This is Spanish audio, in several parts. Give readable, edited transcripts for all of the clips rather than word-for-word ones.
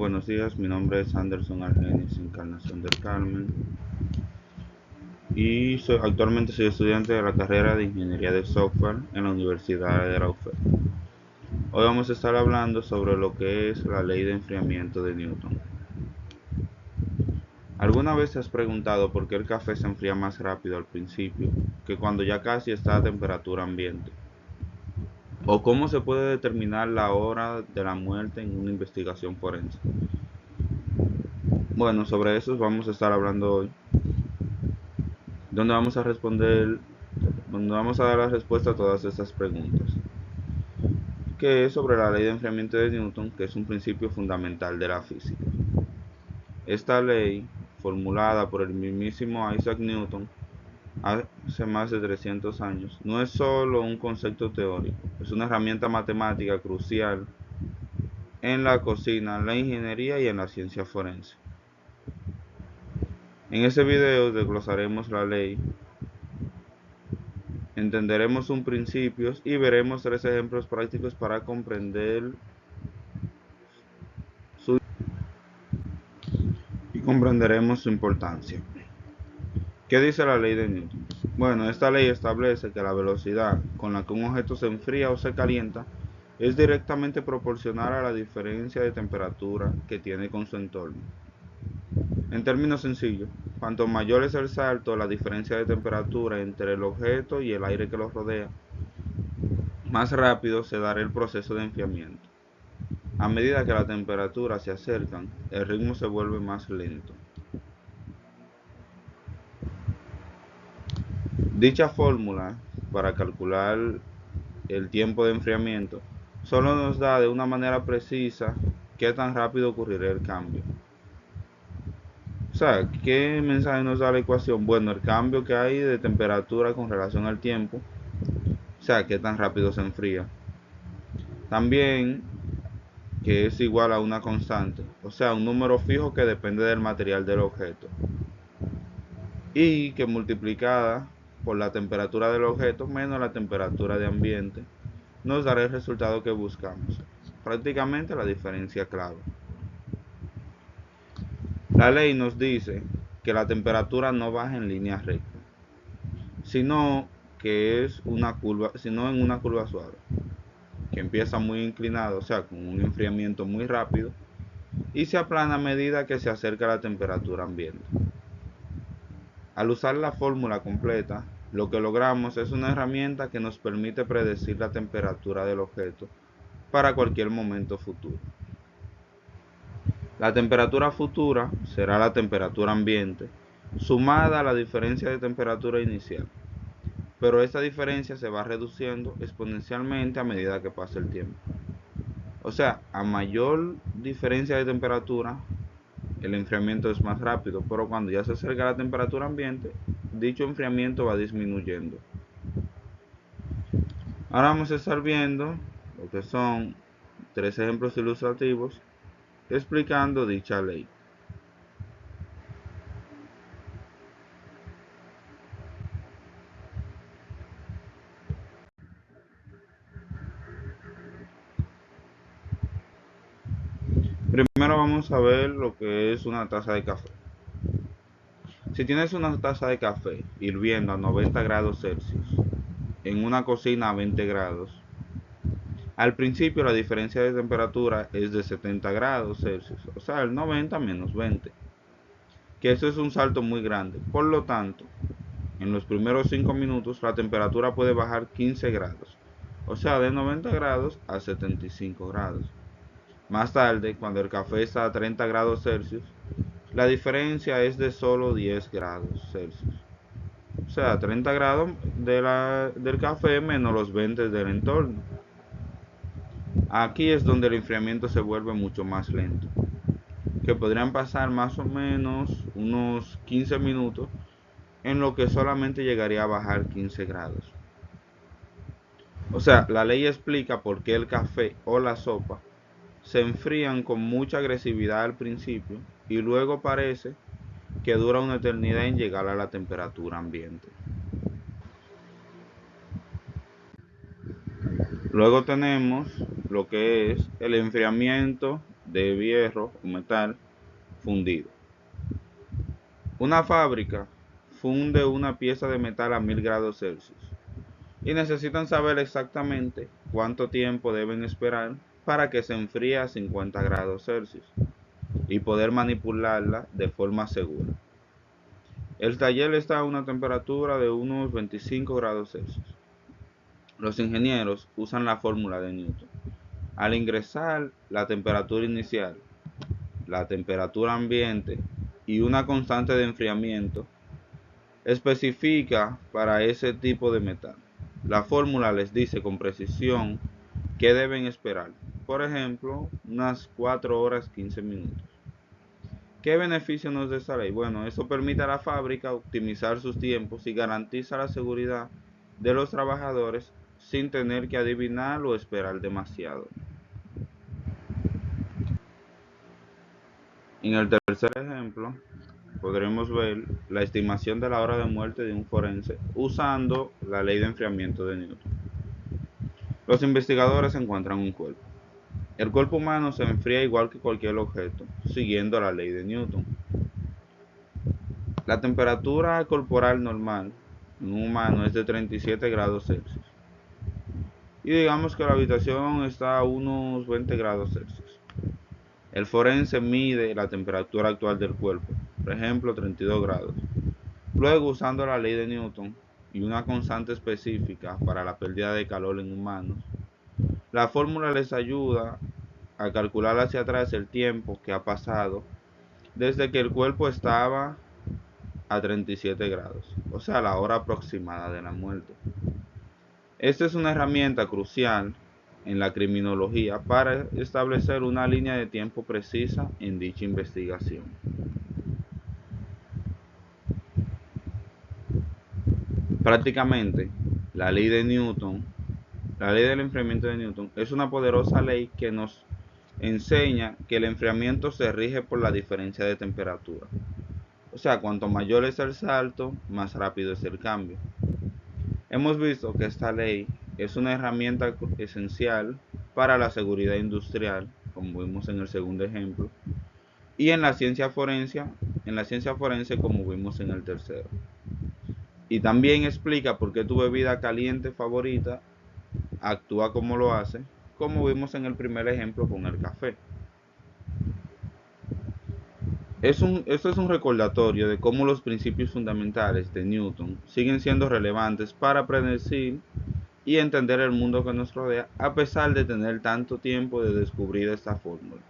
buenos días. Mi nombre es Anderson Argenis Encarnación del Carmen y actualmente soy estudiante de la carrera de Ingeniería de Software en la Universidad de la UFED. Hoy vamos a estar hablando sobre lo que es la ley de enfriamiento de Newton. ¿Alguna vez te has preguntado por qué el café se enfría más rápido al principio que cuando ya casi está a temperatura ambiente? ¿O cómo se puede determinar la hora de la muerte en una investigación forense? Bueno, sobre eso vamos a estar hablando hoy, donde vamos a dar la respuesta a todas estas preguntas, que es sobre la ley de enfriamiento de Newton, que es un principio fundamental de la física. Esta ley, formulada por el mismísimo Isaac Newton hace más de 300 años, no es solo un concepto teórico, es una herramienta matemática crucial en la cocina, en la ingeniería y en la ciencia forense. En este video desglosaremos la ley, entenderemos sus principios y veremos 3 ejemplos prácticos para comprender comprenderemos su importancia. ¿Qué dice la ley de Newton? Bueno, esta ley establece que la velocidad con la que un objeto se enfría o se calienta es directamente proporcional a la diferencia de temperatura que tiene con su entorno. En términos sencillos, cuanto mayor es el salto, la diferencia de temperatura entre el objeto y el aire que lo rodea, más rápido se dará el proceso de enfriamiento. A medida que las temperaturas se acercan, el ritmo se vuelve más lento. Dicha fórmula para calcular el tiempo de enfriamiento solo nos da de una manera precisa qué tan rápido ocurrirá el cambio. O sea, ¿qué mensaje nos da la ecuación? Bueno, el cambio que hay de temperatura con relación al tiempo, o sea, qué tan rápido se enfría. También que es igual a una constante, o sea, un número fijo que depende del material del objeto, y que multiplicada por la temperatura del objeto menos la temperatura de ambiente nos dará el resultado que buscamos, prácticamente la diferencia clave. La ley nos dice que la temperatura no baja en línea recta, sino que es en una curva suave, que empieza muy inclinado, o sea, con un enfriamiento muy rápido, y se aplana a medida que se acerca a la temperatura ambiente. Al usar la fórmula completa, lo que logramos es una herramienta que nos permite predecir la temperatura del objeto para cualquier momento futuro. La temperatura futura será la temperatura ambiente sumada a la diferencia de temperatura inicial, pero esta diferencia se va reduciendo exponencialmente a medida que pasa el tiempo. O sea, a mayor diferencia de temperatura, el enfriamiento es más rápido, pero cuando ya se acerca a la temperatura ambiente, dicho enfriamiento va disminuyendo. Ahora vamos a estar viendo lo que son 3 ejemplos ilustrativos explicando dicha ley. Primero vamos a ver lo que es una taza de café. Si tienes una taza de café hirviendo a 90 grados Celsius en una cocina a 20 grados, al principio la diferencia de temperatura es de 70 grados Celsius, o sea, el 90 menos 20, que eso es un salto muy grande. Por lo tanto, en los primeros 5 minutos la temperatura puede bajar 15 grados, o sea, de 90 grados a 75 grados. Más tarde, cuando el café está a 30 grados Celsius, la diferencia es de solo 10 grados Celsius. O sea, 30 grados del café menos los 20 del entorno. Aquí es donde el enfriamiento se vuelve mucho más lento, que podrían pasar más o menos unos 15 minutos en lo que solamente llegaría a bajar 15 grados. O sea, la ley explica por qué el café o la sopa se enfrían con mucha agresividad al principio y luego parece que dura una eternidad en llegar a la temperatura ambiente. Luego tenemos lo que es el enfriamiento de hierro o metal fundido. Una fábrica funde una pieza de metal a 1000 grados Celsius y necesitan saber exactamente cuánto tiempo deben esperar para que se enfríe a 50 grados Celsius y poder manipularla de forma segura. El taller está a una temperatura de unos 25 grados Celsius. Los ingenieros usan la fórmula de Newton. Al ingresar la temperatura inicial, la temperatura ambiente y una constante de enfriamiento, especifica para ese tipo de metal. La fórmula les dice con precisión qué deben esperar. Por ejemplo, unas 4 horas 15 minutos. ¿Qué beneficio nos da esta ley? Bueno, eso permite a la fábrica optimizar sus tiempos y garantiza la seguridad de los trabajadores sin tener que adivinar o esperar demasiado. En el tercer ejemplo, podremos ver la estimación de la hora de muerte de un forense usando la ley de enfriamiento de Newton. Los investigadores encuentran un cuerpo. El cuerpo humano se enfría igual que cualquier objeto, siguiendo la ley de Newton. La temperatura corporal normal en un humano es de 37 grados Celsius. Y digamos que la habitación está a unos 20 grados Celsius. El forense mide la temperatura actual del cuerpo, por ejemplo 32 grados. Luego, usando la ley de Newton y una constante específica para la pérdida de calor en humanos, la fórmula les ayuda a calcular hacia atrás el tiempo que ha pasado desde que el cuerpo estaba a 37 grados, o sea, la hora aproximada de la muerte. Esta es una herramienta crucial en la criminología para establecer una línea de tiempo precisa en dicha investigación. Prácticamente, la ley de Newton, la ley del enfriamiento de Newton, es una poderosa ley que nos enseña que el enfriamiento se rige por la diferencia de temperatura. O sea, cuanto mayor es el salto, más rápido es el cambio. Hemos visto que esta ley es una herramienta esencial para la seguridad industrial, como vimos en el segundo ejemplo, y en la ciencia forense, como vimos en el tercero. Y también explica por qué tu bebida caliente favorita actúa como lo hace, como vimos en el primer ejemplo con el café. Esto es un recordatorio de cómo los principios fundamentales de Newton siguen siendo relevantes para predecir y entender el mundo que nos rodea, a pesar de tener tanto tiempo de descubrir esta fórmula.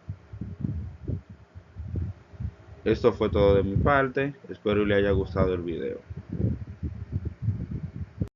Esto fue todo de mi parte, espero le haya gustado el video.